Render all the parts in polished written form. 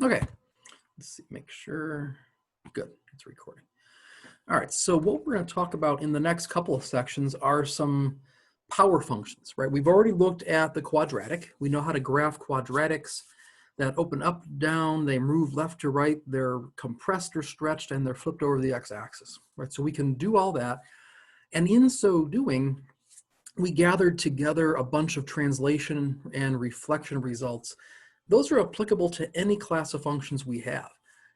Okay, let's see, make sure, good, it's recording. All right, so what we're going to talk about in the next couple of sections are some power functions, right? We've already looked at the quadratic. We know how to graph quadratics that open up, down, they move left to right, they're compressed or stretched, and they're flipped over the x-axis, right? So we can do all that. And in so doing, we gathered together a bunch of translation and reflection results. Those are applicable to any class of functions we have.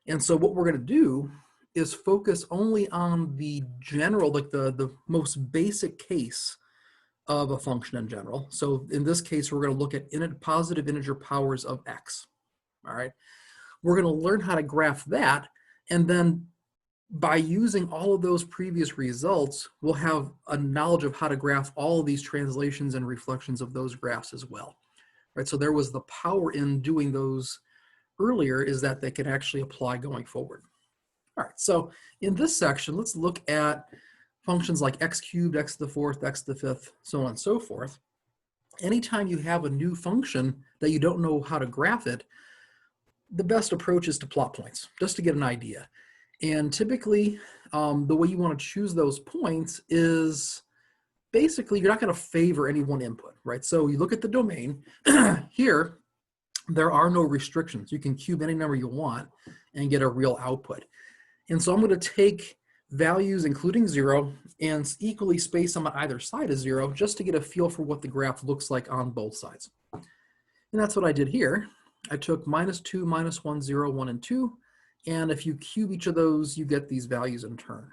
And so what we're going to do is focus only on the general, like the most basic case of a function in general. So in this case, we're going to look at positive integer powers of x. All right. We're going to learn how to graph that, and then by using all of those previous results, we'll have a knowledge of how to graph all of these translations and reflections of those graphs as well. Right, so there was the power in doing those earlier, is that they can actually apply going forward. All right, so in this section, let's look at functions like x cubed, x to the fourth, x to the fifth, so on and so forth. Anytime you have a new function that you don't know how to graph it, the best approach is to plot points, just to get an idea. And typically, the way you want to choose those points is basically you're not going to favor any one input, right? So you look at the domain. Here, there are no restrictions. You can cube any number you want and get a real output. And so I'm going to take values including 0 and equally space them on either side of 0 just to get a feel for what the graph looks like on both sides. And that's what I did here. I took -2, -1, 0, 1, and 2. And if you cube each of those, you get these values in turn.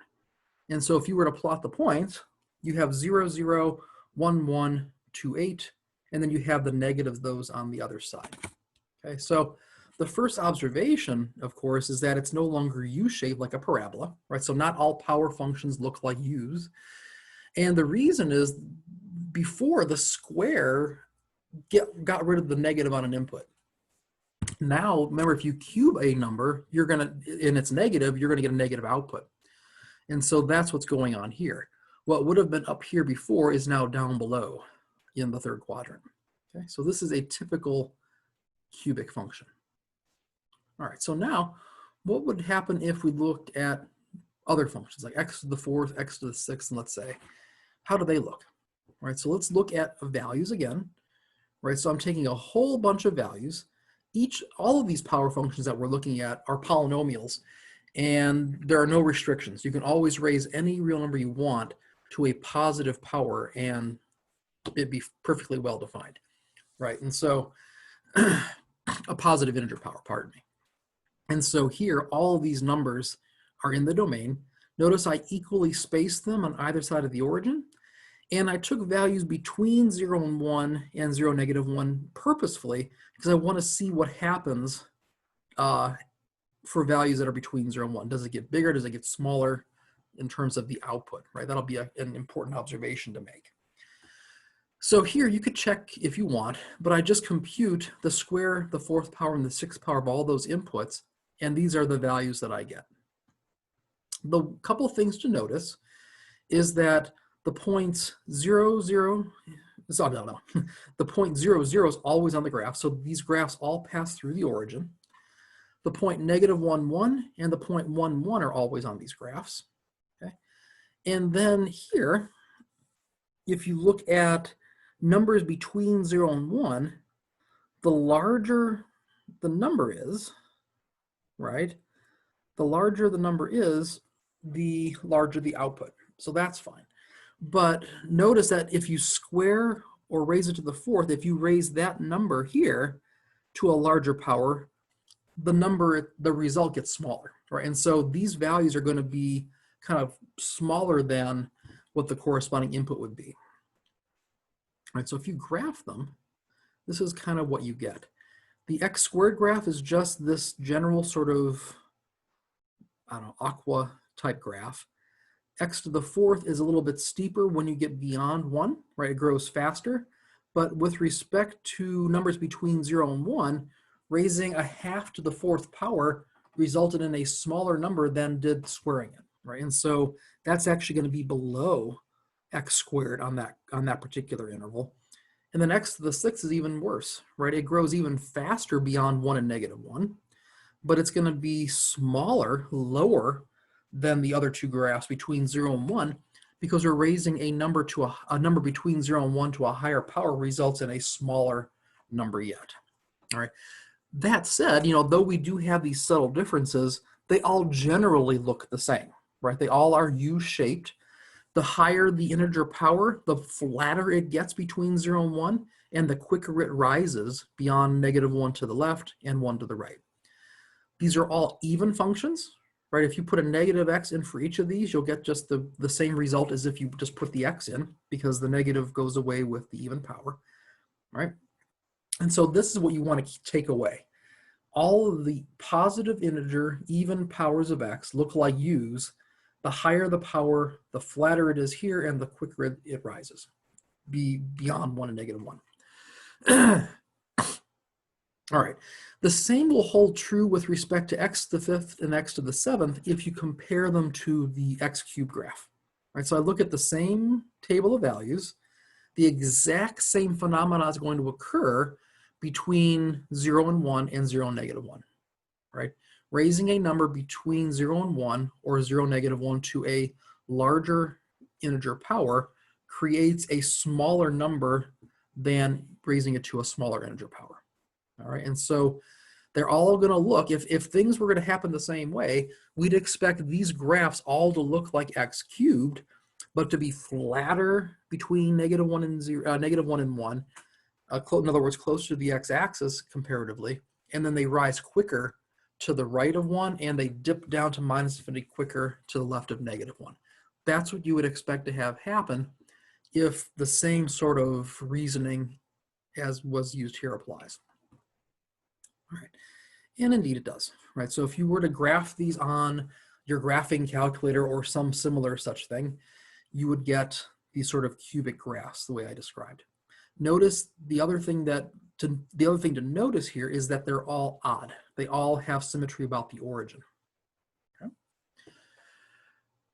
And so if you were to plot the points, you have 0, 0, 1, 1, 2, 8, and then you have the negative of those on the other side. Okay, so the first observation, of course, is that it's no longer U-shaped like a parabola, right? So not all power functions look like U's. And the reason is before the square got rid of the negative on an input. Now, remember, if you cube a number, you're going to, and it's negative, you're going to get a negative output. And so that's what's going on here. What would have been up here before is now down below in the third quadrant. Okay, so this is a typical cubic function. All right, so now what would happen if we looked at other functions like x to the fourth, x to the sixth, and let's say, how do they look? All right, so let's look at values again. Right, so I'm taking a whole bunch of values. All of these power functions that we're looking at are polynomials, and there are no restrictions. You can always raise any real number you want to a positive power, and it'd be perfectly well defined, right? And so, a positive integer power, pardon me. And so here, all of these numbers are in the domain. Notice I equally spaced them on either side of the origin, and I took values between 0 and 1 and 0, -1 purposefully because I want to see what happens for values that are between 0 and 1. Does it get bigger? Does it get smaller in terms of the output, right? That'll be an important observation to make. So here you could check if you want, but I just compute the square, the fourth power, and the sixth power of all those inputs, and these are the values that I get. The couple things to notice is that the points 0, 0, the point 0, 0 is always on the graph. So these graphs all pass through the origin. The point -1, 1 and the point 1, 1 are always on these graphs. Okay. And then here, if you look at numbers between 0 and 1, the larger the number is, right? The larger the number is, the larger the output. So that's fine. But notice that if you square or raise it to the fourth, if you raise that number here to a larger power, the result gets smaller, right? And so these values are going to be kind of smaller than what the corresponding input would be. All right, so if you graph them, this is kind of what you get. The x squared graph is just this general sort of, I don't know, aqua type graph. X to the fourth is a little bit steeper when you get beyond 1, right? It grows faster. But with respect to numbers between 0 and 1, raising a half to the fourth power resulted in a smaller number than did squaring it, right? And so that's actually going to be below x squared on that particular interval. And then x to the sixth is even worse, right? It grows even faster beyond 1 and -1. but it's going to be smaller, lower than the other two graphs between 0 and 1, because we're raising a number to a number between 0 and 1 to a higher power results in a smaller number yet. All right. That said, though we do have these subtle differences, they all generally look the same, right? They all are U-shaped. The higher the integer power, the flatter it gets between 0 and 1, and the quicker it rises beyond -1 to the left and 1 to the right. These are all even functions, right? If you put a negative x in for each of these, you'll get just the same result as if you just put the x in, because the negative goes away with the even power, right? And so this is what you want to take away. All of the positive integer even powers of x look like u's. The higher the power, the flatter it is here, and the quicker it rises, beyond 1 and -1. All right, the same will hold true with respect to x to the 5th and x to the 7th if you compare them to the x cubed graph. All right, so I look at the same table of values. The exact same phenomena is going to occur between 0 and 1 and 0 and -1, right? Raising a number between 0 and 1 or 0 and -1 to a larger integer power creates a smaller number than raising it to a smaller integer power. All right, and so they're all going to look, if things were going to happen the same way, we'd expect these graphs all to look like x cubed, but to be flatter between -1 and 0, -1 and 1, in other words, closer to the x-axis comparatively, and then they rise quicker to the right of 1, and they dip down to -infinity quicker to the left of -1. That's what you would expect to have happen if the same sort of reasoning as was used here applies. All right, and indeed it does, right? So if you were to graph these on your graphing calculator or some similar such thing, you would get these sort of cubic graphs the way I described. Notice the other thing to notice here is that they're all odd. They all have symmetry about the origin.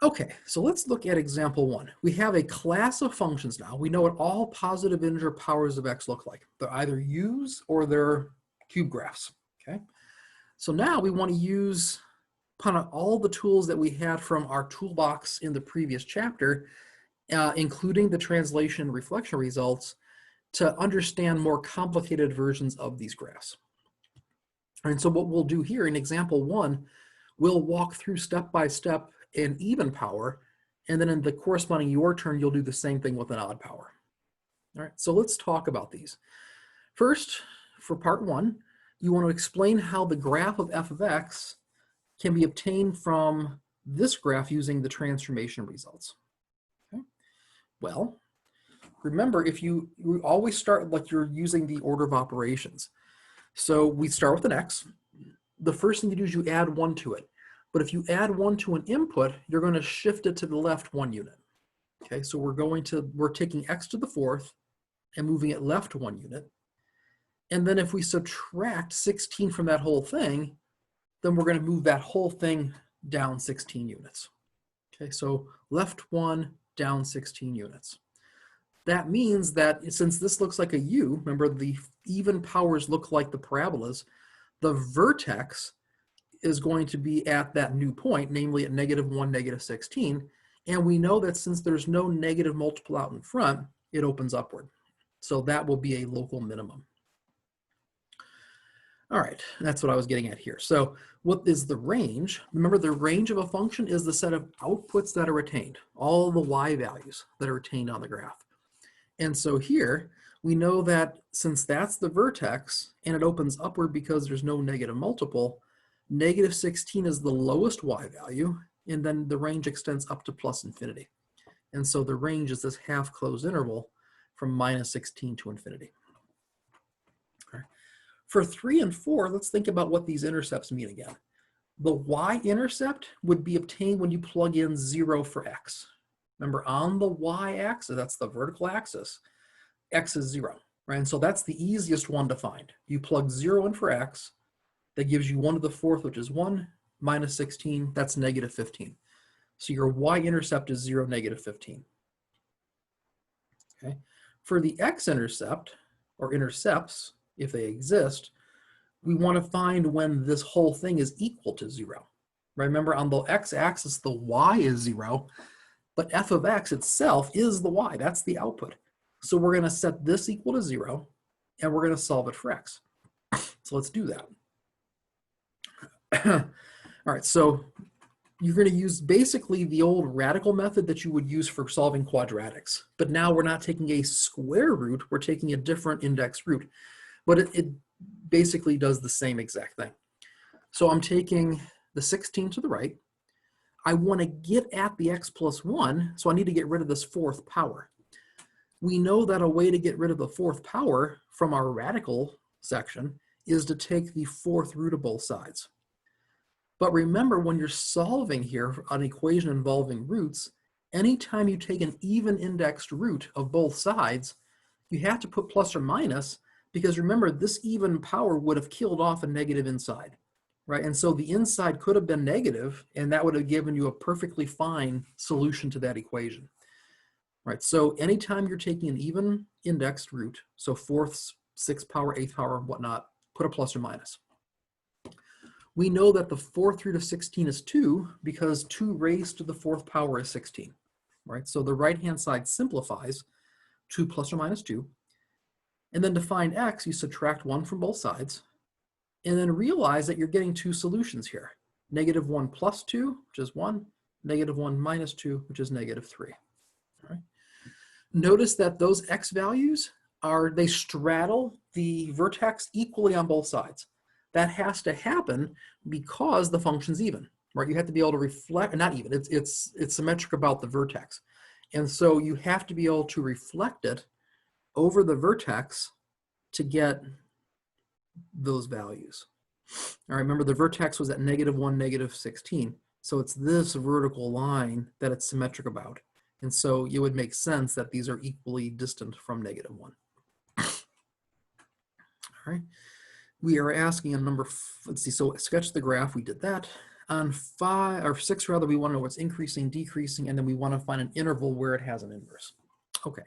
Okay, so let's look at example 1. We have a class of functions now. We know what all positive integer powers of x look like. They're either u's or they're cube graphs. Okay, so now we want to use upon all the tools that we had from our toolbox in the previous chapter, including the translation and reflection results, to understand more complicated versions of these graphs. And so what we'll do here in example 1, we'll walk through step by step an even power, and then in the corresponding your turn, you'll do the same thing with an odd power. All right, so let's talk about these. First, for part 1, you want to explain how the graph of f of x can be obtained from this graph using the transformation results. Okay. Well, remember, if you always start like you're using the order of operations. So we start with an x. The first thing you do is you add 1 to it. But if you add 1 to an input, you're going to shift it to the left 1 unit. Okay, so we're taking x to the 4th and moving it left 1 unit. And then if we subtract 16 from that whole thing, then we're going to move that whole thing down 16 units. Okay, so left 1, down 16 units. That means that since this looks like a U, remember the even powers look like the parabolas, the vertex is going to be at that new point, namely at -1, -16. And we know that since there's no negative multiple out in front, it opens upward. So that will be a local minimum. All right, that's what I was getting at here. So what is the range? Remember, the range of a function is the set of outputs that are retained, all the y values that are retained on the graph. And so here, we know that since that's the vertex and it opens upward because there's no negative multiple, -16 is the lowest y value, and then the range extends up to +infinity. And so the range is this half closed interval from -16 to infinity. For 3 and 4, let's think about what these intercepts mean again. The y-intercept would be obtained when you plug in 0 for x. Remember, on the y-axis, that's the vertical axis, x is 0, right? And so that's the easiest one to find. You plug 0 in for x, that gives you 1 to the 4th, which is 1, minus 16, that's -15. So your y-intercept is 0, -15. Okay. For the x-intercept, or intercepts, if they exist, we want to find when this whole thing is equal to 0. Remember, on the x-axis, the y is 0, but f of x itself is the y. That's the output. So we're going to set this equal to 0, and we're going to solve it for x. So let's do that. All right, so you're going to use basically the old radical method that you would use for solving quadratics. But now we're not taking a square root, we're taking a different index root. But it basically does the same exact thing. So I'm taking the 16 to the right. I want to get at the x plus 1, so I need to get rid of this fourth power. We know that a way to get rid of the fourth power from our radical section is to take the fourth root of both sides. But remember, when you're solving here an equation involving roots, anytime you take an even indexed root of both sides, you have to put plus or minus, because remember, this even power would have killed off a negative inside, right? And so the inside could have been negative, and that would have given you a perfectly fine solution to that equation, right? So anytime you're taking an even indexed root, so fourths, sixth power, eighth power, whatnot, put a plus or minus. We know that the fourth root of 16 is 2 because 2 raised to the fourth power is 16, right? So the right-hand side simplifies 2 plus or minus 2. And then to find x, you subtract 1 from both sides, and then realize that you're getting 2 solutions here. Negative 1 plus 2, which is 1, negative 1 minus 2, which is negative 3. All right. Notice that those x values they straddle the vertex equally on both sides. That has to happen because the function's even, right? You have to be able to reflect, not even, it's symmetric about the vertex. And so you have to be able to reflect it over the vertex to get those values. All right, remember the vertex was at negative 1, negative 16. So it's this vertical line that it's symmetric about. And so it would make sense that these are equally distant from negative 1. All right. We are asking on let's see, so sketch the graph, we did that. On 5, or 6 rather, we want to know what's increasing, decreasing, and then we want to find an interval where it has an inverse. Okay,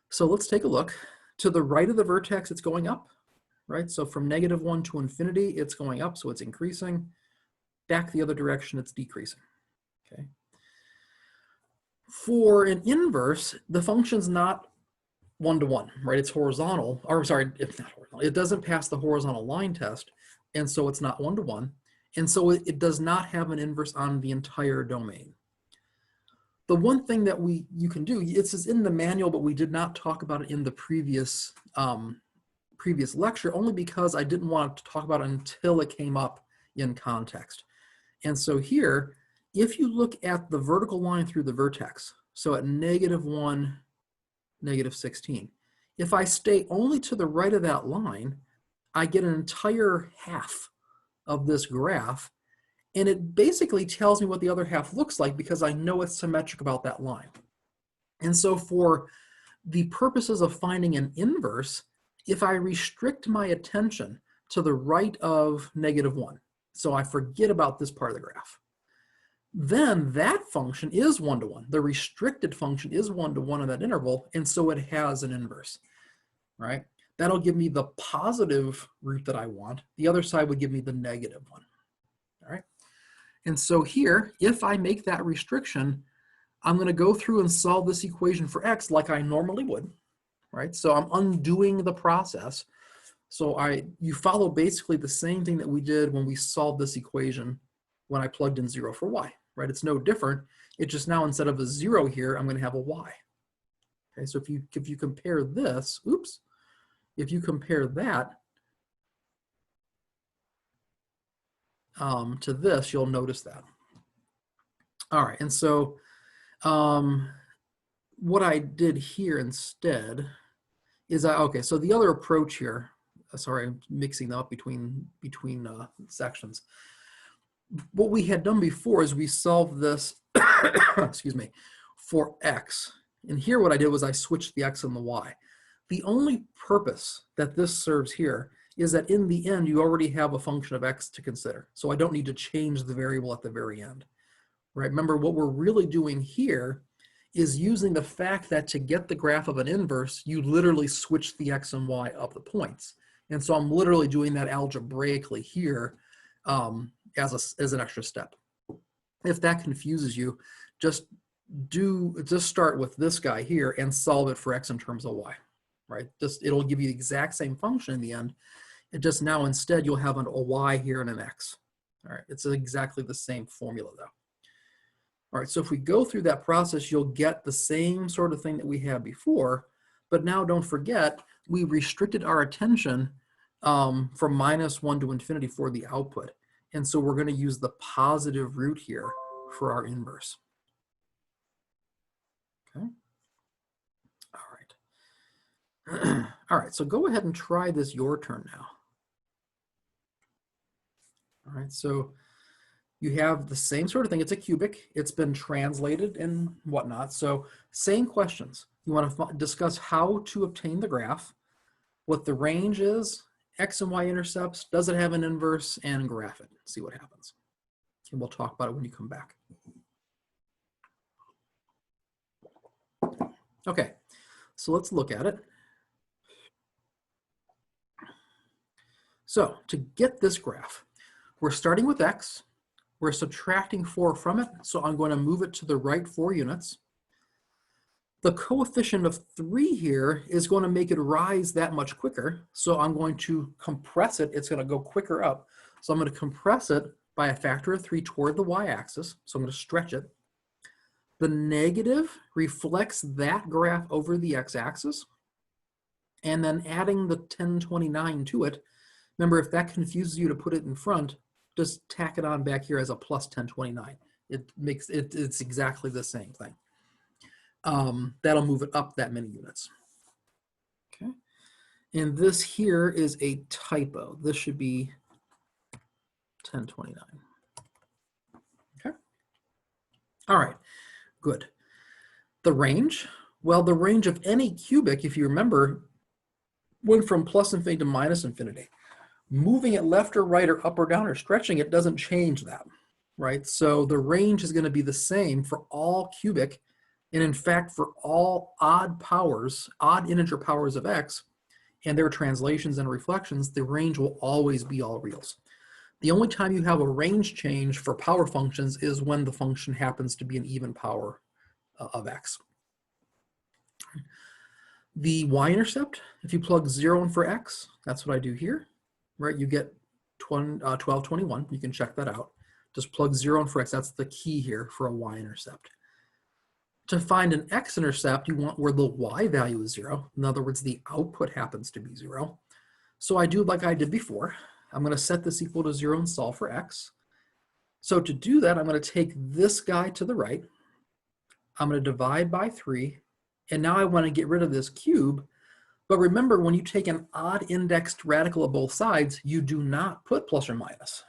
so let's take a look. To the right of the vertex, it's going up, right? So from negative 1 to infinity, it's going up, so it's increasing. Back the other direction, it's decreasing, okay? For an inverse, the function's not 1-to-1, right? It's horizontal, or sorry, it's not horizontal. It doesn't pass the horizontal line test, and so it's not 1-to-1. And so it does not have an inverse on the entire domain. The one thing that you can do, it's in the manual, but we did not talk about it in the previous lecture, only because I didn't want to talk about it until it came up in context. And so here, if you look at the vertical line through the vertex, so at negative 1, negative 16. If I stay only to the right of that line, I get an entire half of this graph, and it basically tells me what the other half looks like because I know it's symmetric about that line. And so for the purposes of finding an inverse, if I restrict my attention to the right of negative 1, so I forget about this part of the graph, then that function is 1-to-1. The restricted function is 1-to-1 in that interval, and so it has an inverse, right? That'll give me the positive root that I want. The other side would give me the negative one, all right? And so here, if I make that restriction, I'm going to go through and solve this equation for x like I normally would, right? So I'm undoing the process. So you follow basically the same thing that we did when we solved this equation when I plugged in 0 for y, right? It's no different. It's just now instead of a 0 here, I'm going to have a y. Okay, so if you compare this, oops, if you compare that to this, you'll notice that. All right, and so what I did here instead is okay, so the other approach here, sorry, I'm mixing them up between sections. What we had done before is we solved this, excuse me, for x. And here what I did was I switched the x and the y. The only purpose that this serves here is that in the end, you already have a function of x to consider. So I don't need to change the variable at the very end, right? Remember, what we're really doing here is using the fact that to get the graph of an inverse, you literally switch the x and y up the points. And so I'm literally doing that algebraically here as an extra step. If that confuses you, just start with this guy here and solve it for x in terms of y, right? It'll give you the exact same function in the end. It just now instead you'll have a y here and an x. All right, it's exactly the same formula though. All right, so if we go through that process, you'll get the same sort of thing that we had before, but now don't forget, we restricted our attention from -1 to infinity for the output. And so we're going to use the positive root here for our inverse. Okay. All right. All right, so go ahead and try this your turn now. All right, so you have the same sort of thing. It's a cubic. It's been translated and whatnot. So same questions. You want to discuss how to obtain the graph, what the range is, x and y intercepts, does it have an inverse, and graph it. See what happens. And we'll talk about it when you come back. Okay, so let's look at it. So to get this graph, we're starting with x. We're subtracting 4 from it, so I'm going to move it to the right 4 units. The coefficient of 3 here is going to make it rise that much quicker, so I'm going to compress it. It's going to go quicker up. So I'm going to compress it by a factor of 3 toward the y-axis, so I'm going to stretch it. The negative reflects that graph over the x-axis, and then adding the 1029 to it. Remember, if that confuses you to put it in front, just tack it on back here as a plus 1029. It's exactly the same thing. That'll move it up that many units. Okay, and this here is a typo. This should be 1029. Okay, all right, good. The range, well, the range of any cubic, if you remember, went from plus infinity to minus infinity. Moving it left or right or up or down or stretching it doesn't change that, right? So the range is going to be the same for all cubic, and in fact for all odd integer powers of x and their translations and reflections, the range will always be all reals. The only time you have a range change for power functions is when the function happens to be an even power of x. The y-intercept, if you plug 0 in for x, that's what I do here. Right, you get 1221. You can check that out. Just plug 0 in for x. That's the key here for a y-intercept. To find an x-intercept, you want where the y value is 0. In other words, the output happens to be 0. So I do like I did before. I'm going to set this equal to 0 and solve for x. So to do that, I'm going to take this guy to the right. I'm going to divide by 3. And now I want to get rid of this cube. But remember, when you take an odd indexed radical of both sides, you do not put plus or minus,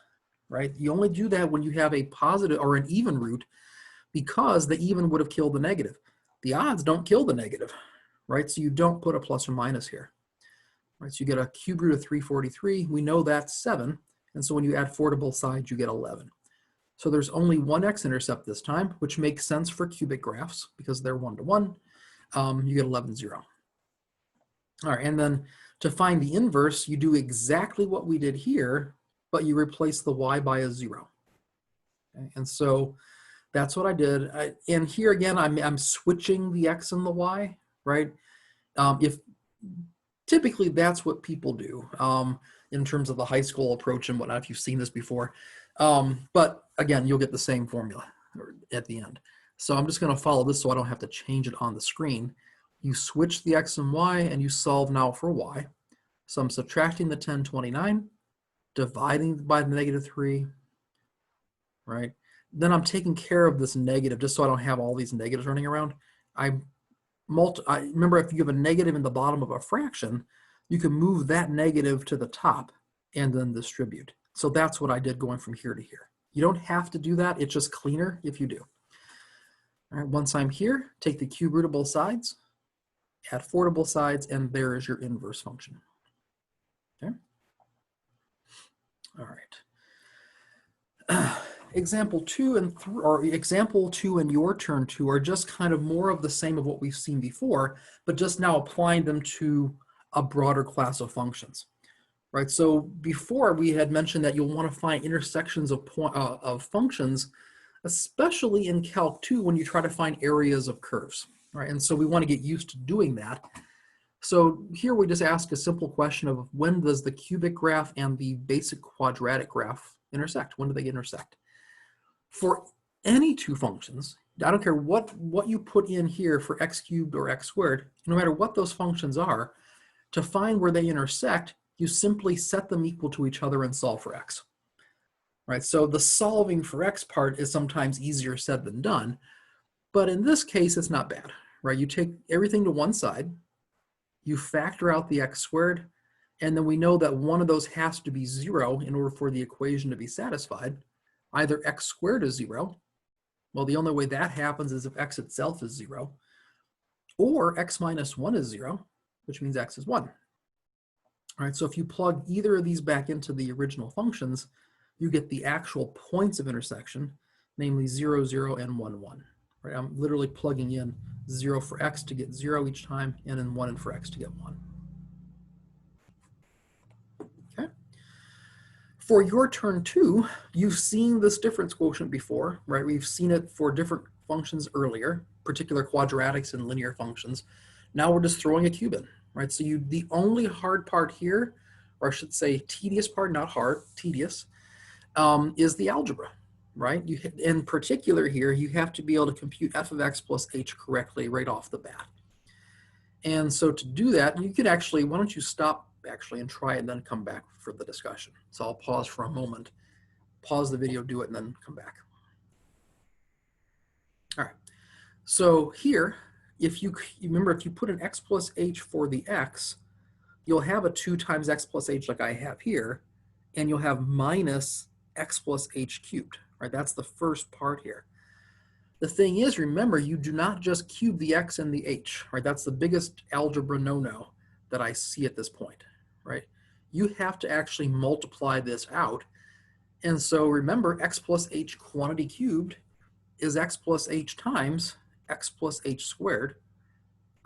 right? You only do that when you have a positive or an even root, because the even would have killed the negative. The odds don't kill the negative, right? So you don't put a plus or minus here, right? So you get a cube root of 343. We know that's 7. And so when you add 4 to both sides, you get 11. So there's only one x-intercept this time, which makes sense for cubic graphs because they're 1 to 1. You get 11, 0. All right, and then to find the inverse, you do exactly what we did here, but you replace the y by a 0. Okay, and so that's what I did. And here again, I'm switching the x and the y, right? If typically that's what people do in terms of the high school approach and whatnot, if you've seen this before. But again, you'll get the same formula at the end. So I'm just going to follow this so I don't have to change it on the screen. You switch the x and y, and you solve now for y. So I'm subtracting the 1029, dividing by the -3, right? Then I'm taking care of this negative just so I don't have all these negatives running around. I remember, if you have a negative in the bottom of a fraction, you can move that negative to the top and then distribute. So that's what I did going from here to here. You don't have to do that. It's just cleaner if you do. All right, once I'm here, take the cube root of both sides, add 4 to both sides, and there is your inverse function. Okay. All right. Example 2 and example 2 and your turn 2 are just kind of more of the same of what we've seen before, but just now applying them to a broader class of functions. right? So before we had mentioned that you'll want to find intersections of functions, especially in Calc 2 when you try to find areas of curves, right? And so we want to get used to doing that. So here we just ask a simple question of when does the cubic graph and the basic quadratic graph intersect? When do they intersect? For any two functions, I don't care what you put in here for x cubed or x squared, no matter what those functions are, to find where they intersect, you simply set them equal to each other and solve for x. Right? So the solving for x part is sometimes easier said than done, but in this case, it's not bad. Right? You take everything to one side, you factor out the x squared, and then we know that one of those has to be 0 in order for the equation to be satisfied. Either x squared is 0, well, the only way that happens is if x itself is 0, or x minus 1 is 0, which means x is 1. All right, so if you plug either of these back into the original functions, you get the actual points of intersection, namely 0, 0, and 1, 1. Right, I'm literally plugging in 0 for x to get 0 each time, and then 1 for x to get 1. Okay. For your turn 2, you've seen this difference quotient before, right? We've seen it for different functions earlier, particular quadratics and linear functions. Now we're just throwing a cube in, right? So the only hard part here, or I should say tedious part, not hard, tedious, is the algebra, right? In particular here, you have to be able to compute f of x plus h correctly right off the bat. And so to do that, you could actually, why don't you stop actually and try it and then come back for the discussion. So I'll pause for a moment, pause the video, do it, and then come back. All right, so here, if you remember, if you put an x plus h for the x, you'll have a 2 times x plus h like I have here, and you'll have minus x plus h cubed, right? That's the first part here. The thing is, remember, you do not just cube the x and the h, right? That's the biggest algebra no-no that I see at this point, right? You have to actually multiply this out. And so remember, x plus h quantity cubed is x plus h times x plus h squared.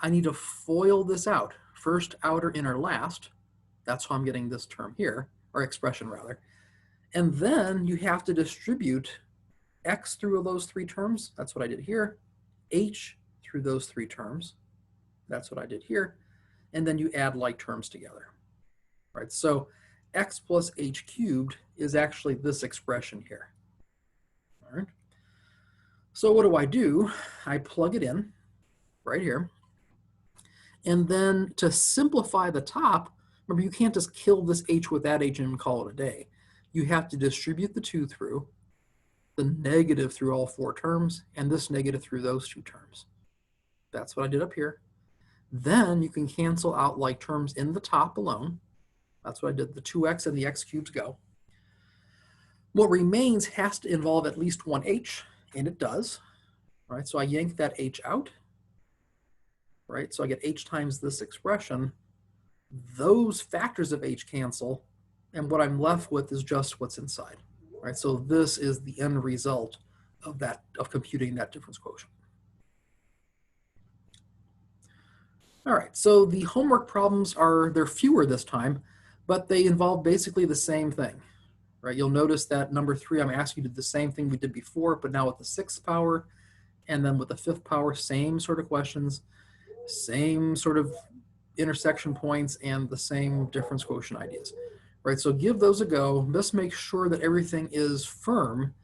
I need to FOIL this out. First, outer, inner, last. That's how I'm getting this term here, or expression rather. And then you have to distribute x through those 3 terms. That's what I did here. H through those 3 terms. That's what I did here. And then you add like terms together. Right? So x plus h cubed is actually this expression here. All right. So what do? I plug it in right here. And then to simplify the top, remember, you can't just kill this h with that h and call it a day. You have to distribute the 2 through, the negative through all 4 terms, and this negative through those 2 terms. That's what I did up here. Then you can cancel out like terms in the top alone. That's what I did. The 2x and the x cubes go. What remains has to involve at least one h, and it does. Right? So I yank that h out. Right? So I get h times this expression. Those factors of h cancel, and what I'm left with is just what's inside. Right? So this is the end result of computing that difference quotient. All right, so the homework problems they're fewer this time, but they involve basically the same thing. Right? You'll notice that number 3, I'm asking you to do the same thing we did before, but now with the 6th power, and then with the 5th power, same sort of questions, same sort of intersection points, and the same difference quotient ideas. Right, so give those a go. Just make sure that everything is firm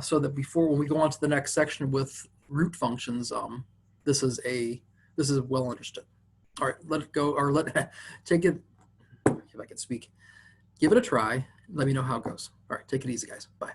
so that when we go on to the next section with root functions, this is well understood. All right, let it go, or take it, if I can speak. Give it a try. Let me know how it goes. All right, take it easy, guys. Bye.